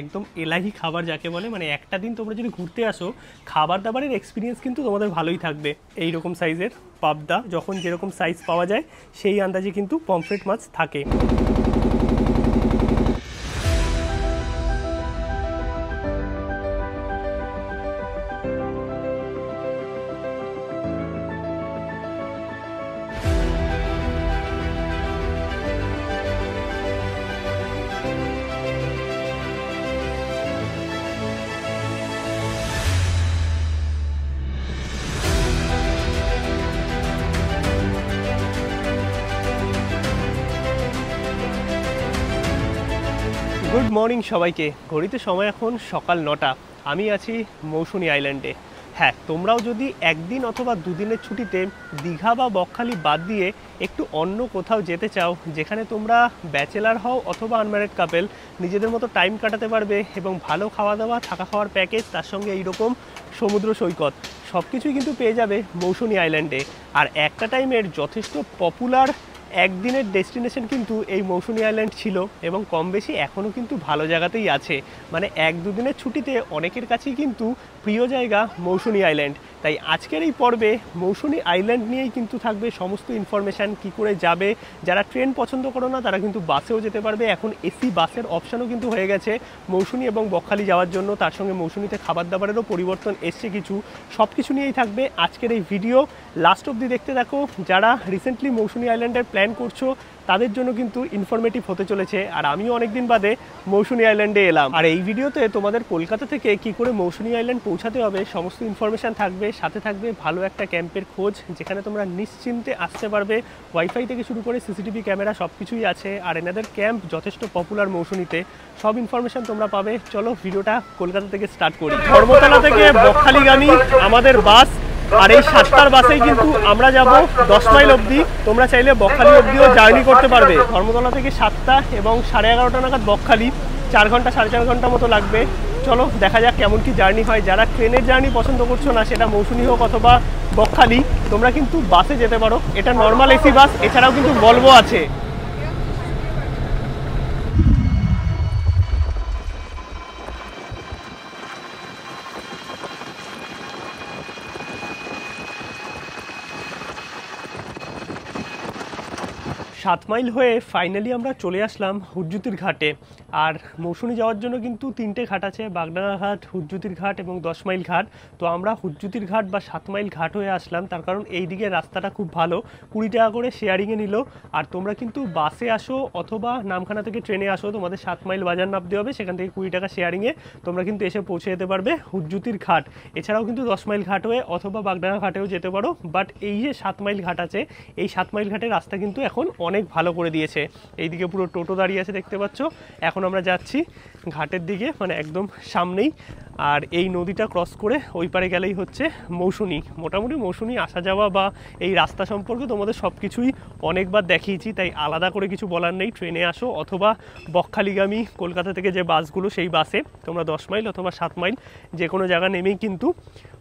একদম এলাহি খাবার যাকে বলে, মানে একটা দিন তোমরা যদি ঘুরতে আসো খাবার দাবারের এক্সপিরিয়েন্স কিন্তু তোমাদের ভালোই থাকবে। এই রকম সাইজের পাবদা, যখন যেরকম সাইজ পাওয়া যায় সেই আন্দাজে কিন্তু পমফ্রেট মাছ থাকে। গুড মর্নিং সবাইকে। ঘড়িতে সময় এখন সকাল 9টা। আমি আছি মৌসুনী আইল্যান্ডে। হ্যাঁ, তোমরাও যদি একদিন অথবা দুদিনের ছুটিতে দীঘা বা বকখালি বাদ দিয়ে একটু অন্য কোথাও যেতে চাও, যেখানে তোমরা ব্যাচেলার হও অথবা আনম্যারিড কাপেল, নিজেদের মতো টাইম কাটাতে পারবে এবং ভালো খাওয়া দাওয়া, থাকা খাওয়ার প্যাকেজ, তার সঙ্গে এইরকম সমুদ্র সৈকত সব কিছুই কিন্তু পেয়ে যাবে মৌসুনী আইল্যান্ডে। আর একটা টাইমের যথেষ্ট পপুলার একদিনের ডেস্টিনেশন কিন্তু এই মৌসুনী আইল্যান্ড ছিল এবং কম বেশি এখনও কিন্তু ভালো জায়গাতেই আছে। মানে এক দুদিনের ছুটিতে অনেকের কাছেই কিন্তু প্রিয় জায়গা মৌসুনী আইল্যান্ড। তাই আজকের এই পর্বে মৌসুনী আইল্যান্ড নিয়েই কিন্তু থাকবে সমস্ত ইনফরমেশান। কী করে যাবে, যারা ট্রেন পছন্দ করো না তারা কিন্তু বাসেও যেতে পারবে। এখন এসি বাসের অপশানও কিন্তু হয়ে গেছে মৌসুনী এবং বকখালি যাওয়ার জন্য। তার সঙ্গে মৌসুনীতে খাবার দাবারেরও পরিবর্তন এসছে কিছু। সব কিছু নিয়েই থাকবে আজকের এই ভিডিও। লাস্ট অবধি দেখতে থাকো। যারা রিসেন্টলি মৌসুনী আইল্যান্ডের প্ল্যান করছো তাদের জন্য কিন্তু ইনফরমেটিভ হতে চলেছে। আর আমিও অনেকদিন বাদে মৌসুনী আইল্যান্ডে এলাম। আর এই ভিডিওতে তোমাদের কলকাতা থেকে কি করে মৌসুনী আইল্যান্ড পৌঁছাতে হবে সমস্ত ইনফরমেশান থাকবে। সাথে থাকবে ভালো একটা ক্যাম্পের খোঁজ, যেখানে তোমরা নিশ্চিন্তে আসতে পারবে। ওয়াইফাই থেকে শুরু করে সিসিটিভি ক্যামেরা সব কিছুই আছে। আর এনাদের ক্যাম্প যথেষ্ট পপুলার মৌসুনীতে। সব ইনফরমেশান তোমরা পাবে। চলো ভিডিওটা কলকাতা থেকে স্টার্ট করি। ধর্মতলা থেকে বকখালিগামী আমাদের বাস, আর এই 7টার বাসেই কিন্তু আমরা যাব 10 মাইল অবধি। তোমরা চাইলে বকখালি অবধিও জার্নি করতে পারবে। ধর্মতলা থেকে 7টা এবং 11:30 নাগাদ বকখালি। 4 ঘন্টা 4.5 ঘন্টা মতো লাগবে। চলো দেখা যাক কেমন কি জার্নি হয়। যারা ট্রেনের জার্নি পছন্দ করছো না, সেটা মৌসুনী হোক অথবা বকখালি, তোমরা কিন্তু বাসে যেতে পারো। এটা নর্মাল এসি বাস, এছাড়াও কিন্তু ভলভো আছে। 7 মাইল হয়ে ফাইনালি আমরা চলে আসলাম হুজ্জুতির ঘাটে। আর মৌসুনী যাওয়ার জন্য কিন্তু 3টে ঘাট আছে, বাগডাঙ্গা ঘাট, হুজ্জুতির ঘাট এবং 10 মাইল ঘাট। তো আমরা হুজ্জুতির ঘাট বা 7 মাইল ঘাট হয়ে আসলাম, তার কারণ এই দিকে রাস্তাটা খুব ভালো। 20 টাকা করে শেয়ারিংয়ে নিল। আর তোমরা কিন্তু বাসে আসো অথবা নামখানা থেকে ট্রেনে আসো, তোমাদের 7 মাইল বাজার নামতে হবে। সেখান থেকে 20 টাকা শেয়ারিংয়ে তোমরা কিন্তু এসে পৌঁছে যেতে পারবে হুজ্জুতির ঘাট। এছাড়াও কিন্তু 10 মাইল ঘাট হয়ে অথবা বাগডাঙ্গা ঘাটেও যেতে পারো। বাট এই যে 7 মাইল ঘাট আছে, এই 7 মাইল ঘাটের রাস্তা কিন্তু এখন অনেক ভালো করে দিয়েছে। এইদিকে পুরো টোটো দাঁড়িয়ে আছে দেখতে পাচ্ছ। এখন আমরা যাচ্ছি ঘাটের দিকে, মানে একদম সামনেই। আর এই নদীটা ক্রস করে ওই পারে গেলেই হচ্ছে মৌসুনী। মোটামুটি মৌসুনী আসা যাওয়া বা এই রাস্তা সম্পর্কে তোমাদের সব কিছুই অনেকবার দেখিয়েছি, তাই আলাদা করে কিছু বলার নেই। ট্রেনে আসো অথবা বকখালিগামী কলকাতা থেকে যে বাসগুলো, সেই বাসে তোমরা 10 মাইল অথবা 7 মাইল যে কোনো জায়গা নেমেই কিন্তু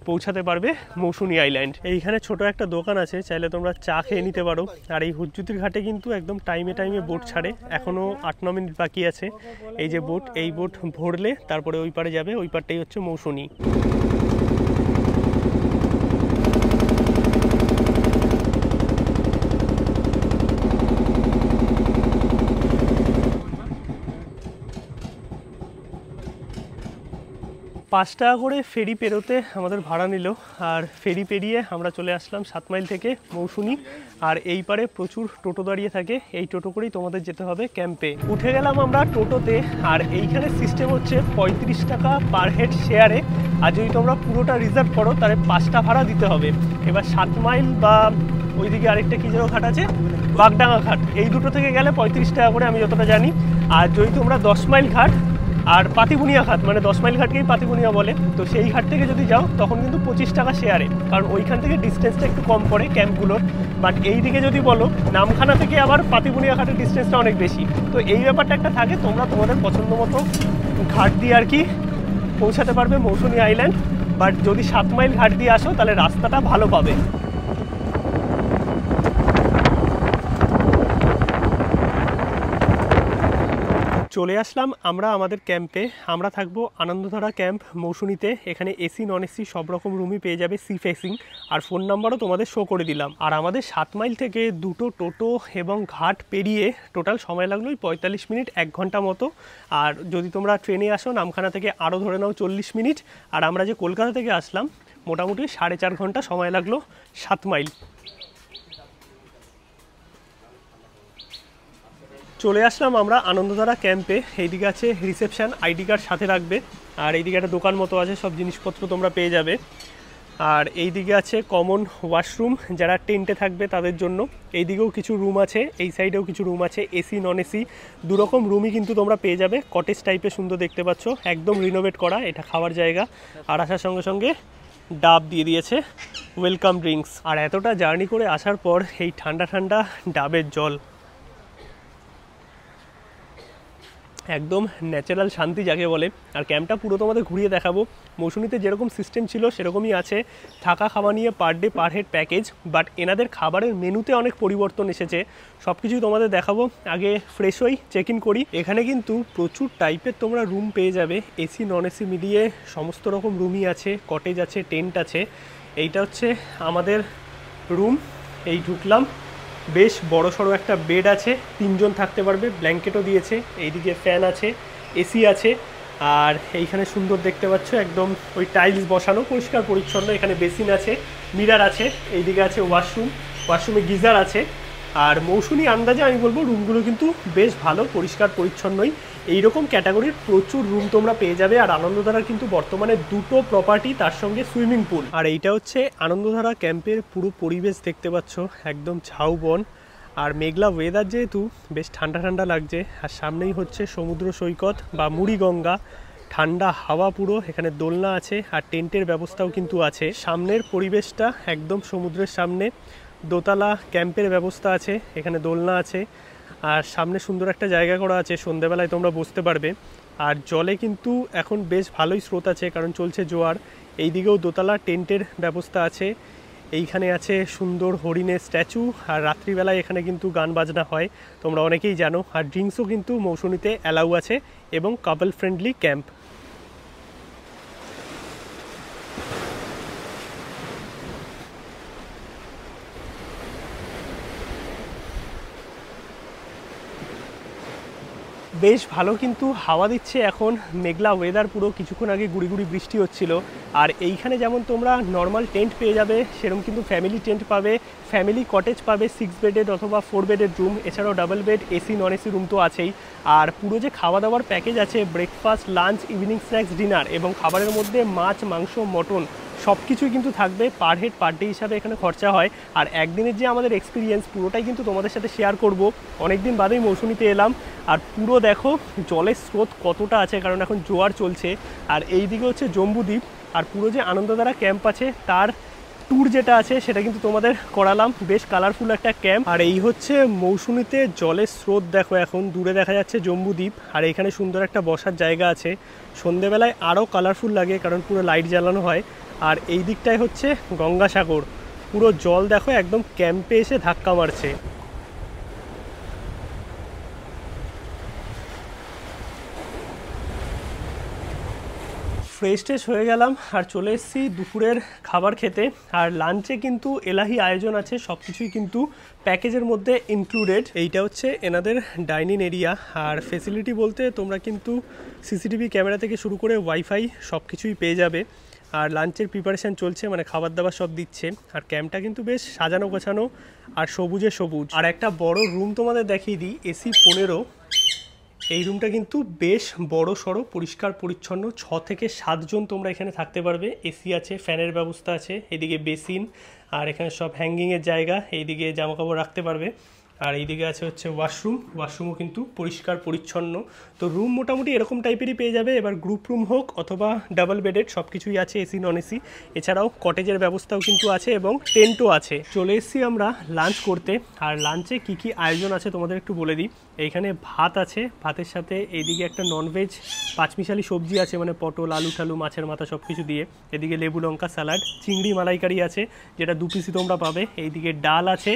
পৌঁছাতে পারবে মৌসুনী আইল্যান্ড। এইখানে ছোট একটা দোকান আছে, চাইলে তোমরা চা খেয়ে নিতে পারো। আর এই হুজ্জুতির ঘাটে কিন্তু একদম টাইমে বোট ছাড়ে। এখনও 8-9 মিনিট বাকি আছে। এই যে বোট, এই বোট ভরলে তারপরে ওই পারে যাবে। ওই পারটাই হচ্ছে মৌসুনী। পাঁচ টাকা করে ফেরি পেরোতে আমাদের ভাড়া নিল। আর ফেরি পেরিয়ে আমরা চলে আসলাম 7 মাইল থেকে মৌসুনী। আর এই পারে প্রচুর টোটো দাঁড়িয়ে থাকে, এই টোটো করেই তোমাদের যেতে হবে ক্যাম্পে। উঠে গেলাম আমরা টোটোতে। আর এইখানে সিস্টেম হচ্ছে 35 টাকা পার হেড শেয়ারে। আর যদি তোমরা পুরোটা রিজার্ভ করো তাহলে 5টা ভাড়া দিতে হবে। এবার 7 মাইল বা ওইদিকে আরেকটা কী যেন ঘাট আছে, বাগডাঙ্গা ঘাট, এই দুটো থেকে গেলে 35 টাকা করে আমি যতটা জানি। আর যদি তোমরা 10 মাইল ঘাট আর পাতিবুনিয়া ঘাট, মানে 10 মাইল ঘাটকেই পাতিবুনিয়া বলে, তো সেই ঘাট থেকে যদি যাও তখন কিন্তু 25 টাকা শেয়ারে, কারণ ওইখান থেকে ডিস্টেন্সটা একটু কম পড়ে ক্যাম্পগুলোর। বাট এই দিকে যদি বলো, নামখানা থেকে আবার পাতিবুনিয়া ঘাটের ডিস্টেন্সটা অনেক বেশি। তো এই ব্যাপারটা একটা থাকে, তোমরা তোমাদের পছন্দ মতো ঘাট দিয়ে আর কি পৌঁছাতে পারবে মৌসুনী আইল্যান্ড। বাট যদি 7 মাইল ঘাট দিয়ে আসো তাহলে রাস্তাটা ভালো পাবে। চলে আসলাম আমরা আমাদের ক্যাম্পে। আমরা থাকবো আনন্দধারা ক্যাম্প মৌসুনীতে। এখানে এসি নন এসি সব রকম রুমই পেয়ে যাবে, সি ফেসিং। আর ফোন নাম্বারও তোমাদের শো করে দিলাম। আর আমাদের 7 মাইল থেকে 2টো টোটো এবং ঘাট পেরিয়ে টোটাল সময় লাগলো 45 মিনিট, 1 ঘন্টা মতো। আর যদি তোমরা ট্রেনে আসো নামখানা থেকে আরও ধরে নাও 40 মিনিট। আর আমরা যে কলকাতা থেকে আসলাম মোটামুটি 4.5 ঘন্টা সময় লাগলো 7 মাইল। চলে আসলাম আমরা আনন্দধারা ক্যাম্পে। এইদিকে আছে রিসেপশন, আইডি কার্ড সাথে রাখবে। আর এইদিকে একটা দোকান মতো আছে, সব জিনিসপত্র তোমরা পেয়ে যাবে। আর এইদিকে আছে কমন ওয়াশরুম, যারা টেন্টে থাকবে তাদের জন্য। এইদিকেও কিছু রুম আছে, এই সাইডেও কিছু রুম আছে, এসি নন এসি দুরকম রুমই কিন্তু তোমরা পেয়ে যাবে। কটেজ টাইপের সুন্দর দেখতে পাচ্ছ, একদম রিনোভেট করা। এটা খাওয়ার জায়গা। আর আসার সঙ্গে সঙ্গে ডাব দিয়ে দিয়েছে, ওয়েলকাম ড্রিঙ্কস। আর এতটা জার্নি করে আসার পর এই ঠান্ডা ঠান্ডা ডাবের জল, একদম ন্যাচারাল শান্তি যাকে বলে। আর ক্যাম্পটা পুরো তোমাদের ঘুরিয়ে দেখাবো। মৌসুমীতে যেরকম সিস্টেম ছিল সেরকমই আছে, থাকা খাওয়া নিয়ে per day per head package. But এনাদের খাবারের মেনুতে অনেক পরিবর্তন এসেছে, সব কিছুই তোমাদের দেখাবো। আগে ফ্রেশ হই, চেক ইন করি। এখানে কিন্তু প্রচুর টাইপের তোমরা রুম পেয়ে যাবে, এসি নন এসি মিলিয়ে সমস্ত রকম রুমই আছে, কটেজ আছে, টেন্ট আছে। এইটা হচ্ছে আমাদের রুম। এই ঢুকলাম, বেশ বড় সড়ো একটা বেড আছে, 3 জন থাকতে পারবে, ব্ল্যাঙ্কেটও দিয়েছে। এইদিকে ফ্যান আছে, এসি আছে। আর এইখানে সুন্দর দেখতে পাচ্ছ একদম ওই টাইলস বসানো, পরিষ্কার পরিচ্ছন্ন। এখানে বেসিন আছে, মিরার আছে। এইদিকে আছে ওয়াশরুম, ওয়াশরুমে গিজার আছে। আর মৌসুমী আন্দাজে আমি বলবো রুমগুলো কিন্তু বেশ ভালো, পরিষ্কার পরিচ্ছন্নই। এইরকম ক্যাটাগরির প্রচুর রুম তোমরা পেয়ে যাবে। আর আনন্দধারার কিন্তু বর্তমানে 2টো প্রপার্টি, তার সঙ্গে সুইমিং পুল। আর এইটা হচ্ছে আনন্দধারা ক্যাম্পের পুরো পরিবেশ দেখতে পাচ্ছ, একদম ঝাউবন। আর মেঘলা ওয়েদার, যেহেতু বেশ ঠান্ডা ঠান্ডা লাগছে। আর সামনেই হচ্ছে সমুদ্র সৈকত বা মুড়িগঙ্গা, ঠান্ডা হাওয়া পুরো। এখানে দোলনা আছে আর টেন্টের ব্যবস্থাও কিন্তু আছে। সামনের পরিবেশটা একদম সমুদ্রের সামনে, দোতলা ক্যাম্পের ব্যবস্থা আছে, এখানে দোলনা আছে। আর সামনে সুন্দর একটা জায়গা করা আছে, সন্ধ্যেবেলায় তোমরা বসতে পারবে। আর জলে কিন্তু এখন বেশ ভালোই স্রোত আছে, কারণ চলছে জোয়ার। এইদিকেও দোতলা টেন্টের ব্যবস্থা আছে। এইখানে আছে সুন্দর হরিণের স্ট্যাচু। আর রাত্রিবেলায় এখানে কিন্তু গান বাজনা হয়, তোমরা অনেকেই জানো। আর ড্রিঙ্কসও কিন্তু মৌসুমীতে অ্যালাউ আছে, এবং কাপল ফ্রেন্ডলি ক্যাম্প। বেশ ভালো কিন্তু হাওয়া দিচ্ছে এখন, মেঘলা ওয়েদার পুরো। কিছুক্ষণ আগে গুড়ি গুড়ি বৃষ্টি হচ্ছিল। আর এইখানে যেমন তোমরা নর্মাল টেন্ট পেয়ে যাবে, সেরকম কিন্তু ফ্যামিলি টেন্ট পাবে, ফ্যামিলি কটেজ পাবে, 6 বেডেড অথবা 4 বেডের রুম। এছাড়াও double bed, AC non AC room তো আছেই। আর পুরো যে খাওয়া দাওয়ার প্যাকেজ আছে, breakfast, lunch, evening snacks, dinner, এবং খাবারের মধ্যে মাছ, মাংস, মটন সব কিছুই কিন্তু থাকবে। পার হেড পার ডে হিসাবে এখানে খরচা হয়। আর একদিনের যে আমাদের এক্সপিরিয়েন্স পুরোটাই কিন্তু তোমাদের সাথে শেয়ার করব। অনেক দিন বাদেই মৌসুমীতে এলাম। আর পুরো দেখো জলের স্রোত কতটা আছে, কারণ এখন জোয়ার চলছে। আর এই দিকে হচ্ছে জম্বুদ্বীপ। আর পুরো যে আনন্দধারা ক্যাম্প আছে তার ট্যুর যেটা আছে সেটা কিন্তু তোমাদের করালাম। বেশ কালারফুল একটা ক্যাম্প। আর এই হচ্ছে মৌসুমীতে জলের স্রোত দেখো, এখন দূরে দেখা যাচ্ছে জম্বুদ্বীপ। আর এখানে সুন্দর একটা বসার জায়গা আছে, সন্ধেবেলায় আরও কালারফুল লাগে কারণ পুরো লাইট জ্বালানো হয়। আর এই দিকটায় হচ্ছে গঙ্গাসাগর, পুরো জল দেখো একদম ক্যাম্পে এসে ধাক্কা মারছে। ফ্রেশ ট্রেশ হয়ে গেলাম আর চলে এসেছি দুপুরের খাবার খেতে। আর লাঞ্চে কিন্তু এলাহি আয়োজন আছে, সব কিছুই কিন্তু প্যাকেজের মধ্যে ইনক্লুডেড। এইটা হচ্ছে এনাদের ডাইনিং এরিয়া। আর ফেসিলিটি বলতে তোমরা কিন্তু সিসিটিভি ক্যামেরা থেকে শুরু করে ওয়াইফাই সব কিছুই পেয়ে যাবে। আর লাঞ্চের প্রিপারেশান চলছে, মানে খাবার দাবার সব দিচ্ছে। আর ক্যাম্পটা কিন্তু বেশ সাজানো গোছানো আর সবুজে সবুজ। আর একটা বড় রুম তোমাদের দেখিয়ে দিই, এসি 15। এই রুমটা কিন্তু বেশ বড় সড়ো, পরিষ্কার পরিচ্ছন্ন। 6 থেকে 7 জন তোমরা এখানে থাকতে পারবে। এসি আছে, ফ্যানের ব্যবস্থা আছে, এদিকে বেসিন, আর এখানে সব হ্যাঙ্গিংয়ের জায়গা, এইদিকে জামাকাপড় রাখতে পারবে। আর এইদিকে আছে হচ্ছে ওয়াশরুম, ওয়াশরুমও কিন্তু পরিষ্কার পরিচ্ছন্ন। তো রুম মোটামুটি এরকম টাইপেরই পেয়ে যাবে। এবার গ্রুপ রুম হোক অথবা ডাবল বেডেড সব কিছুই আছে, এসি নন এসি। এছাড়াও কটেজের ব্যবস্থাও কিন্তু আছে এবং টেন্টও আছে। চলে এসেছি আমরা লাঞ্চ করতে। আর লাঞ্চে কি কি আয়োজন আছে তোমাদের একটু বলে দিই। এইখানে ভাত আছে, ভাতের সাথে এইদিকে একটা ননভেজ পাঁচমিশালি সবজি আছে, মানে পটল, আলু ঠালু, মাছের মাথা সব কিছু দিয়ে। এদিকে লেবু লঙ্কা স্যালাড, চিংড়ি মালাইকারি আছে যেটা 2 পিসই তোমরা পাবে। এইদিকে ডাল আছে,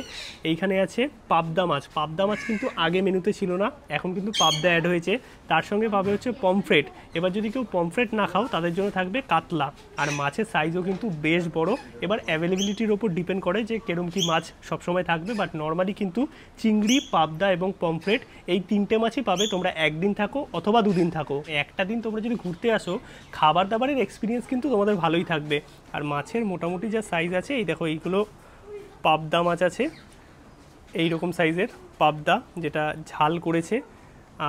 এইখানে আছে পাবদা মাছ। পাবদা মাছ কিন্তু আগে মেনুতে ছিল না, এখন কিন্তু পাবদা অ্যাড হয়েছে। তার সঙ্গে পাবে হচ্ছে পমফ্রেট। এবার যদি কেউ পমফ্রেট না খাও তাদের জন্য থাকবে কাতলা। আর মাছের সাইজও কিন্তু বেশ বড়। এবার অ্যাভেলেবিলিটির ওপর ডিপেন্ড করে যে কেরম কি মাছ সবসময় থাকবে, বাট নর্মালি কিন্তু চিংড়ি, পাবদা এবং পমফ্রেট এই 3টে মাছই পাবে। তোমরা একদিন থাকো অথবা 2 দিন থাকো, একটা দিন তোমরা যদি ঘুরতে আসো, খাবার দাবারের এক্সপিরিয়েন্স কিন্তু তোমাদের ভালোই থাকবে। আর মাছের মোটামুটি যা সাইজ আছে, এই দেখো এইগুলো পাবদা মাছ আছে, এই রকম সাইজের পাবদা যেটা ঝাল করেছে।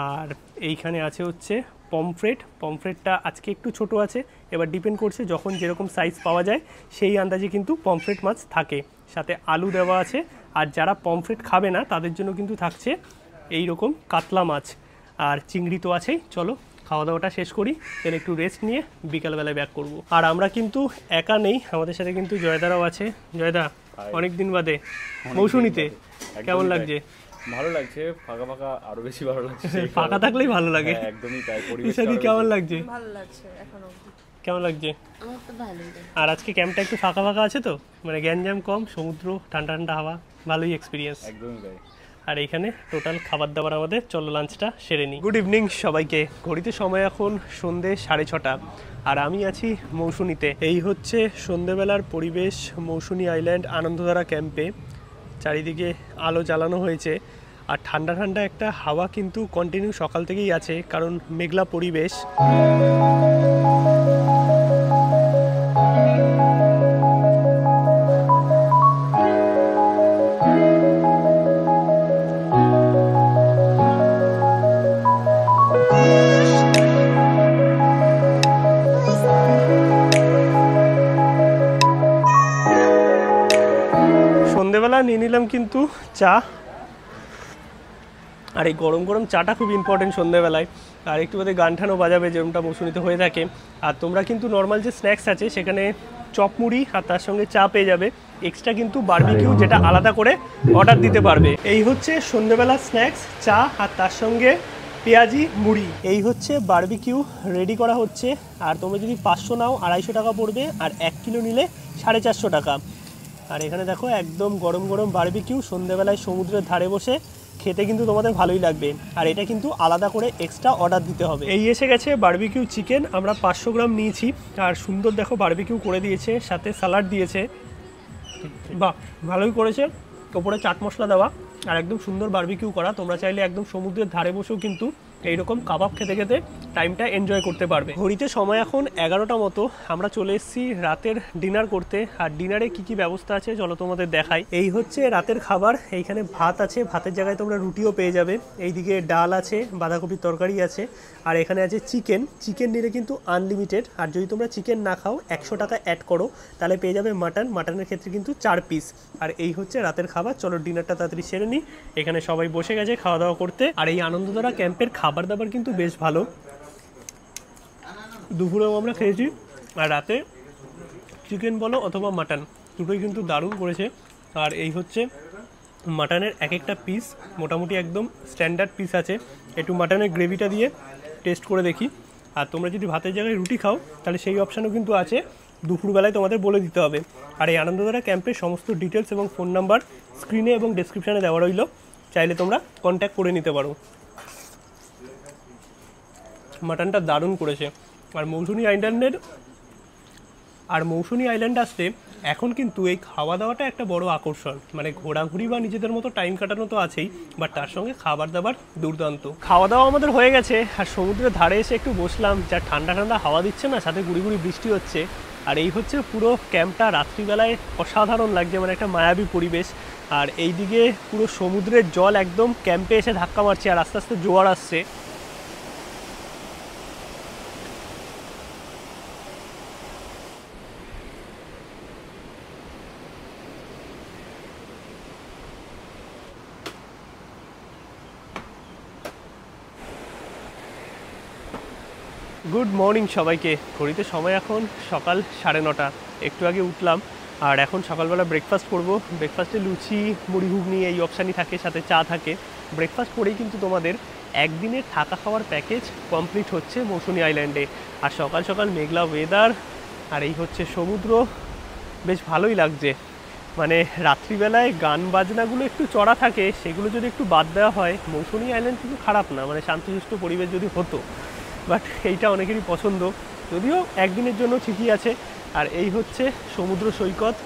আর এইখানে আছে হচ্ছে পমফ্রেট। পমফ্রেটটা আজকে একটু ছোট আছে, এবার ডিপেন্ড করছে যখন যেরকম সাইজ পাওয়া যায় সেই আন্দাজে কিন্তু পমফ্রেট মাছ থাকে। সাথে আলু দেওয়া আছে। আর যারা পমফ্রেট খাবে না তাদের জন্য কিন্তু থাকছে এই রকম কাতলা মাছ। আর চিংড়ি তো আছেই। চলো খাওয়া দাওয়াটা শেষ করি, এর একটু রেস্ট নিয়ে বিকালবেলায় ব্যাক করব। আর আমরা কিন্তু একা নেই, আমাদের সাথে কিন্তু জয়দারাও আছে। জয়দা, অনেকদিন বাদে মৌসুমীতে কেমন লাগছে? ভালো লাগছে, ফাঁকা ফাঁকা আরো বেশি ভালো লাগছে। ফাঁকা থাকলেই ভালো লাগে, একদমই তাই। পরিবেশটা কেমন লাগছে? ভালো লাগছে এখন অবধি। কেমন লাগছে? আমার তো ভালোই লাগে। আর আজকে ক্যাম্পটা একটু ফাঁকা ফাঁকা আছে তো, মানে গ্যাঞ্জাম কম, সমুদ্র, ঠান্ডা ঠান্ডা হাওয়া, ভালোই এক্সপিরিয়েন্স। একদমই তাই। আর এইখানে টোটাল খাবার দাবার আমাদের। চলো লাঞ্চটা সেরে নিই। গুড ইভিনিং সবাইকে। ঘড়িতে সময় এখন সন্ধে 6:30, আর আমি আছি মৌসুমীতে। এই হচ্ছে সন্ধেবেলার পরিবেশ মৌসুমী আইল্যান্ড আনন্দধারা ক্যাম্পে। চারিদিকে আলো জ্বালানো হয়েছে, আর ঠান্ডা ঠান্ডা একটা হাওয়া কিন্তু কন্টিনিউ সকাল থেকেই আছে, কারণ মেঘলা পরিবেশ। সন্ধেবেলা নিয়ে নিলাম কিন্তু চা, আর এই গরম গরম চাটা খুব ইম্পর্টেন্ট সন্ধ্যেবেলায়। আর একটু বাদে গান ঠানও বাজাবে, যেরকমটা মৌসুমীতে হয়ে থাকে। আর তোমরা কিন্তু নর্মাল যে স্ন্যাক্স আছে সেখানে চপ মুড়ি আর তার সঙ্গে চা পেয়ে যাবে। এক্সট্রা কিন্তু বারবিকিউ যেটা আলাদা করে অর্ডার দিতে পারবে। এই হচ্ছে সন্ধ্যেবেলার স্ন্যাক্স, চা আর তার সঙ্গে পেঁয়াজি মুড়ি। এই হচ্ছে বারবিকিউ রেডি করা হচ্ছে। আর তোমরা যদি 500 নাও 250 টাকা পড়বে, আর 1 কিলো নিলে 450 টাকা। আর এখানে দেখো একদম গরম গরম বারবিকিউ, সন্ধ্যেবেলায় সমুদ্রের ধারে বসে খেতে কিন্তু তোমাদের ভালোই লাগবে। আর এটা কিন্তু আলাদা করে এক্সট্রা অর্ডার দিতে হবে। এই এসে গেছে বারবিকিউ চিকেন, আমরা 500 গ্রাম নিয়েছি। আর সুন্দর দেখো বারবিকিউ করে দিয়েছে, সাথে স্যালাড দিয়েছে। বাহ, ভালোই করেছে। ওপরে চাট মশলা দেওয়া, আর একদম সুন্দর বারবিকিউ করা। তোমরা চাইলে একদম সমুদ্রের ধারে বসেও কিন্তু এইরকম কাবাব খেতে খেতে টাইমটা এনজয় করতে পারবে। ঘড়িতে সময় এখন 11টা মতো। আমরা চলে এসেছি রাতের ডিনার করতে। আর ডিনারে কি কি ব্যবস্থা আছে চলো তোমাদের দেখাই। এই হচ্ছে রাতের খাবার। এইখানে ভাত আছে, ভাতের জায়গায় তোমরা রুটিও পেয়ে যাবে। এইদিকে ডাল আছে, বাঁধাকপির তরকারি আছে। আর এখানে আছে চিকেন। চিকেন নিলে কিন্তু আনলিমিটেড। আর যদি তোমরা চিকেন না খাও 100 টাকা অ্যাড করো, তাহলে পেয়ে যাবে মাটন। মাটনের ক্ষেত্রে কিন্তু 4 পিস। আর এই হচ্ছে রাতের খাবার। চলো ডিনারটা তাড়াতাড়ি সেরে নিই। এখানে সবাই বসে গেছে খাওয়া দাওয়া করতে। আর এই আনন্দধারা ক্যাম্পের খাবার দাবার কিন্তু বেশ ভালো। দুপুরেও আমরা খেয়েছি, আর রাতে চিকেন বলো অথবা মাটন, দুটোই কিন্তু দারুণ করেছে। আর এই হচ্ছে মাটনের এক একটা পিস মোটামুটি একদম স্ট্যান্ডার্ড পিস আছে। একটু মাটনের গ্রেভিটা দিয়ে টেস্ট করে দেখি। আর তোমরা যদি ভাতের জায়গায় রুটি খাও তাহলে সেই অপশানও কিন্তু আছে, দুপুরবেলায় তোমাদের বলে দিতে হবে। আর এই আনন্দধারা ক্যাম্পের সমস্ত ডিটেলস এবং ফোন নাম্বার স্ক্রিনে এবং ডেসক্রিপশানে দেওয়া রইল, চাইলে তোমরা কন্ট্যাক্ট করে নিতে পারো। মাটনটা দারুণ করেছে। আর মৌসুমী আইল্যান্ড আসতে এখন কিন্তু এই খাওয়া দাওয়াটা একটা বড় আকর্ষণ। মানে ঘোরাঘুরি বা নিজেদের মতো টাইম কাটানো তো আছেই, বাট তার সঙ্গে খাবার দাবার দুর্দান্ত। খাওয়া দাওয়া আমাদের হয়ে গেছে, আর সমুদ্রের ধারে এসে একটু বসলাম। যা ঠান্ডা ঠান্ডা হাওয়া দিচ্ছে না, সাথে গুড়ি গুড়ি বৃষ্টি হচ্ছে। আর এই হচ্ছে পুরো ক্যাম্পটা রাত্রিবেলায় অসাধারণ লাগছে, মানে একটা মায়াবী পরিবেশ। আর এইদিকে পুরো সমুদ্রের জল একদম ক্যাম্পে এসে ধাক্কা মারছে, আর আস্তে আস্তে জোয়ার আসছে। গুড মর্নিং সবাইকে। ঘড়িতে সময় এখন সকাল 9:30। একটু আগে উঠলাম, আর এখন সকালবেলা ব্রেকফাস্ট করব। ব্রেকফাস্টে লুচি, মুড়ি ঘুগনি এই অপশানই থাকে, সাথে চা থাকে। ব্রেকফাস্ট করেই কিন্তু তোমাদের একদিনের থাকা খাওয়ার প্যাকেজ কমপ্লিট হচ্ছে মৌসুনী আইল্যান্ডে। আর সকাল সকাল মেঘলা ওয়েদার, আর এই হচ্ছে সমুদ্র, বেশ ভালোই লাগছে। মানে রাত্রিবেলায় গান বাজনাগুলো একটু চড়া থাকে, সেগুলো যদি একটু বাদ দেওয়া হয় মৌসুনী আইল্যান্ড কিন্তু খারাপ না, মানে শান্তশিষ্ট পরিবেশ যদি হতো। বাট এইটা অনেকেরই পছন্দ, যদিও একদিনের জন্য ঠিকই আছে। আর এই হচ্ছে সমুদ্র সৈকত,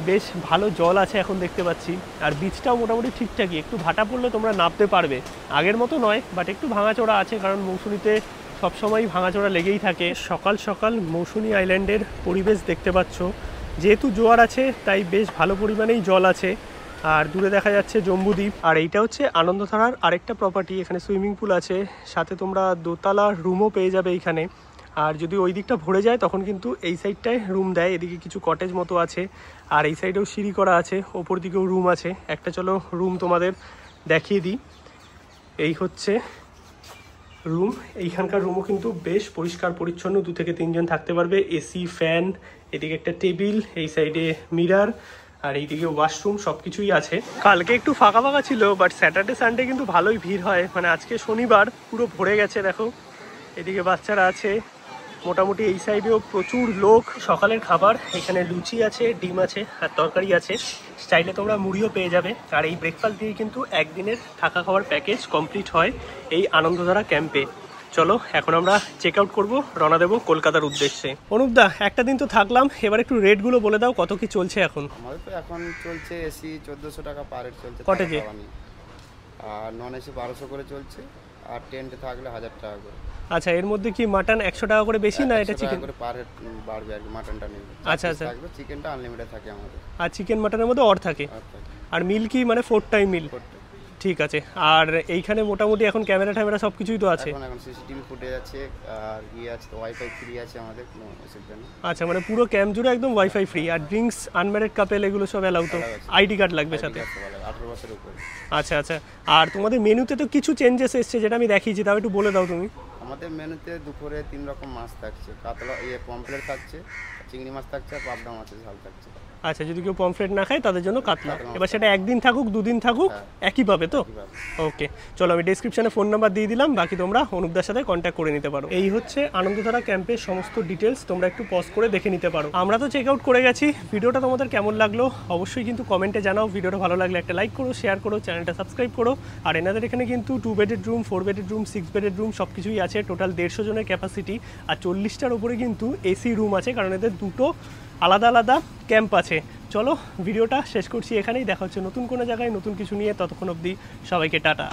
বেশ ভালো জল আছে এখন দেখতে পাচ্ছি। আর বিচটাও মোটামুটি ঠিকঠাকই, একটু ভাটা পড়লে তোমরা নামতে পারবে, আগের মতো নয় বাট একটু ভাঙাচোরা আছে, কারণ মৌসুনিতে সবসময় ভাঙাচোরা লেগেই থাকে। সকাল সকাল মৌসুনী আইল্যান্ডের পরিবেশ দেখতে পাচ্ছ, যেহেতু জোয়ার আছে তাই বেশ ভালো পরিমাণেই জল আছে। আর দূরে দেখা যাচ্ছে জম্বুদ্বীপ। আর এইটা হচ্ছে আনন্দধারার আরেকটা প্রপার্টি, এখানে সুইমিং পুল আছে, সাথে তোমরা দোতলা রুমও পেয়ে যাবে এইখানে। আর যদি ওই দিকটা ভরে যায় তখন কিন্তু এই সাইডটায় রুম দেয়, এদিকে কিছু কটেজ মতো আছে, আর এই সাইডেও সিঁড়ি করা আছে, ওপর দিকেও রুম আছে। একটা চলো রুম তোমাদের দেখিয়ে দিই। এই হচ্ছে রুম, এইখানকার রুমও কিন্তু বেশ পরিষ্কার পরিচ্ছন্ন, 2 থেকে 3 জন থাকতে পারবে। এসি, ফ্যান, এদিকে একটা টেবিল, এই সাইডে মিরার, আর এইদিকে ওয়াশরুম, সব কিছুই আছে। কালকে একটু ফাঁকা ফাঁকা ছিল, বাট স্যাটারডে সানডে কিন্তু ভালোই ভিড় হয়। মানে আজকে শনিবার পুরো ভরে গেছে, দেখো এদিকে বাচ্চারা আছে, মোটামুটি এই সাইডেও প্রচুর লোক। সকালের খাবার এখানে লুচি আছে, ডিম আছে, আর তরকারি আছে, চাইলে তোমরা মুড়িও পেয়ে যাবে। আর এই ব্রেকফাস্ট দিয়ে কিন্তু একদিনের থাকা খাওয়ার প্যাকেজ কমপ্লিট হয় এই আনন্দধারা ক্যাম্পে। চলো এখন আমরা চেক আউট করবো, রওনা দেবো কলকাতার উদ্দেশ্যে। অনুপদা, একটা দিন তো থাকলাম, এবার একটু রেটগুলো বলে দাও, কত কি চলছে এখন? আমাদের তো এখন চলছে এসি 1400 টাকা পার হেড চলছে কটেজে? আর নন এসি 1200 করে চলছে, আর টেন্টে থাকলে 1000 টাকা করে। আচ্ছা, এর মধ্যে কি মাটন 100 টাকা করে বেশি না এটা চিকেন? করে পার হেড বাড়বে আর কি, মাটনটা নেবে। আচ্ছা আচ্ছা, থাকবে চিকেনটা আনলিমিটেড থাকে আমাদের। আর চিকেন মাটনের মধ্যে অর থাকে, আর মিল কি মানে 4 টাইম মিল? ঠিক আছে। আর এইখানে মোটামুটি এখন ক্যামেরা ট্যামেরা সব কিছুই তো আছে? এখন সিসিটিভি ফুটেজ আছে, আর ইয়ে আছে, ওয়াইফাই ফ্রি আছে আমাদের, কোনো অসুবিধা নেই। আচ্ছা, মানে পুরো ক্যাম্প জুড়ে একদম ওয়াইফাই ফ্রি। আর ড্রিঙ্কস, আনম্যারিড কাপেল এগুলো সব অ্যালাউ তো? আইডি কার্ড লাগবে সাথে? 18 বছরের উপরে। আচ্ছা আচ্ছা। আর তোমাদের মেনুতে তো কিছু চেঞ্জেস এসছে, যেটা আমি দেখিয়েছি, তাও একটু বলে দাও তুমি। আমাদের মেনুতে দুপুরে 3 রকম মাছ থাকছে, কাতলা, পমফ্লেট থাকছে, চিংড়ি মাছ থাকছে, আর পাবদা মাছের ঝাল থাকছে। আচ্ছা, যদি কেউ পমফ্রেট না খায় তাদের জন্য কাতলা। এবার সেটা একদিন থাকুক 2 দিন থাকুক একই পাবে তো? ওকে, চলো আমি ডেসক্রিপশনে ফোন নাম্বার দিয়ে দিলাম, বাকি তোমরা অনুপদার সাথে কন্ট্যাক্ট করে নিতে পারো। এই হচ্ছে আনন্দধারা ক্যাম্পের সমস্ত ডিটেলস, তোমরা একটু পজ করে দেখে নিতে পারো। আমরা তো চেক আউট করে গেছি, ভিডিওটা তোমাদের কেমন লাগলো অবশ্যই কিন্তু কমেন্টে জানাও। ভিডিওটা ভালো লাগলে একটা লাইক করো, শেয়ার করো, চ্যানেলটা সাবস্ক্রাইব করো। আর এনাদের এখানে কিন্তু 2 bedded room, 4 bedded room, 6 bedded room সব কিছুই আছে। টোটাল 150 জনের ক্যাপাসিটি, আর 40টার উপরে কিন্তু এসি রুম আছে, কারণ এদের দুটো আলাদা আলাদা ক্যাম্প আছে। চলো ভিডিওটা শেষ করছি এখানেই, দেখা হচ্ছে নতুন কোনো জায়গায় নতুন কিছু নিয়ে। ততক্ষণ অবধি সবাইকে টাটা।